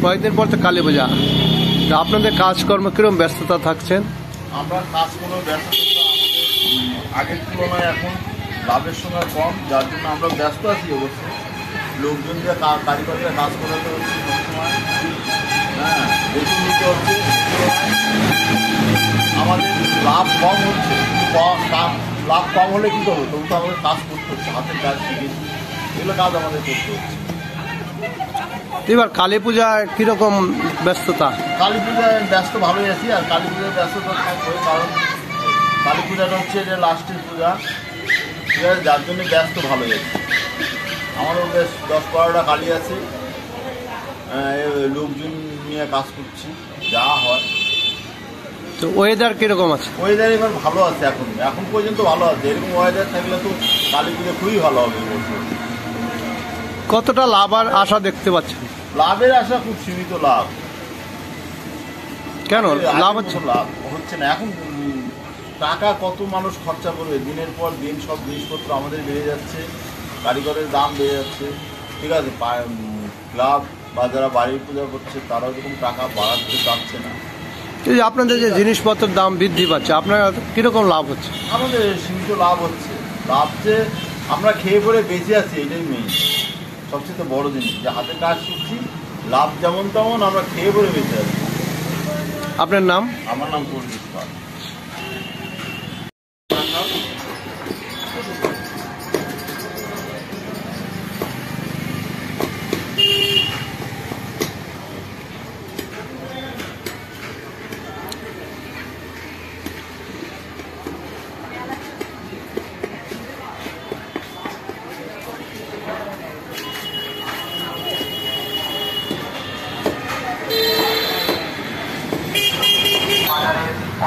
কয়েকদিন পর তো কালী পূজা, আপনাদের কাজকর্ম কিরকম ব্যস্ততা থাকছেন? আমরা কাজ কোনো ব্যস্ততা আমাদের আগের তুলনায় এখন লাভের সময় কম, যার জন্য আমরা ব্যস্ত আছি। অবশ্যই লোকজন দিয়ে কারিগররা কাজ করাতে হচ্ছে সবসময়, হ্যাঁ বেতন দিতে হচ্ছে। আমাদের লাভ কম হচ্ছে, লাভ কম হলে কী করবো, তবু তো আমাদের কাজ করতে হচ্ছে, হাতের কাজ শিখেছি, এগুলো কাজ আমাদের করতে হচ্ছে। এবার কালী পূজায় কীরকম ব্যস্ততা? কালী পূজায় ব্যস্ত ভালোই আছি, আর কালী পূজায় ব্যস্ততা থাকবে, কারণ কালী পূজাটা হচ্ছে এটা লাস্টের পূজা, ঠিক আছে, যার জন্য ব্যস্ত ভালোই আছে। আমারও বেশ 10-12টা কালী আছে, লোকজন নিয়ে কাজ করছি, যা হয়। তো ওয়েদার কীরকম আছে? ওয়েদার এবার ভালো আছে, এখন পর্যন্ত ভালো আছে। এরকম ওয়েদার থাকলে তো কালী পুজো খুবই ভালো হবে। কতটা লাভ আর আশা দেখতে পাচ্ছেন? লাভের আশা খুব সীমিত লাভ। কেন লাভ হচ্ছে না? এখন টাকা কত মানুষ খরচা করবে, দিনের পর দিন সব জিনিসপত্র আমাদের বেড়ে যাচ্ছে, কারিগরের দাম বেড়ে যাচ্ছে, ঠিক আছে। ক্লাব বা যারা বাড়ির পূজা করছে তারা এরকম টাকা বাড়াতে চাচ্ছে না। এই যে আপনাদের যে জিনিসপত্রের দাম বৃদ্ধি পাচ্ছে, আপনার কীরকম লাভ হচ্ছে? আমাদের সীমিত লাভ হচ্ছে। লাভ যে আমরা খেয়ে পরে বেঁচে আছি, এটাই মেইন, সবচেয়ে বড় জিনিস, যে হাতে কাজ করছি, লাভ যেমন তেমন আমরা খেয়ে পরে বেঁচে আছি। আপনার নাম? আমার নাম পরিচিত পাল।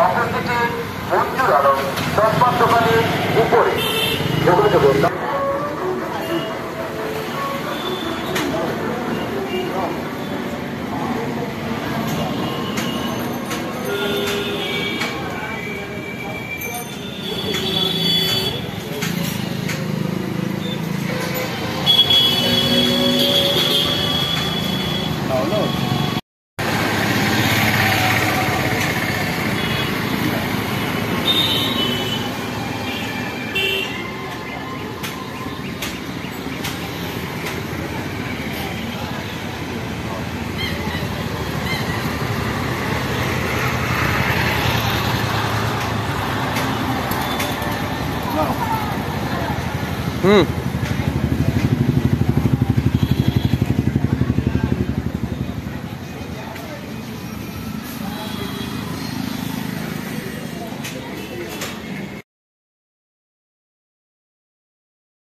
অপোজিটে মঞ্জুর আলম চশমার দোকানের উপরে যোগাযোগ। হুম।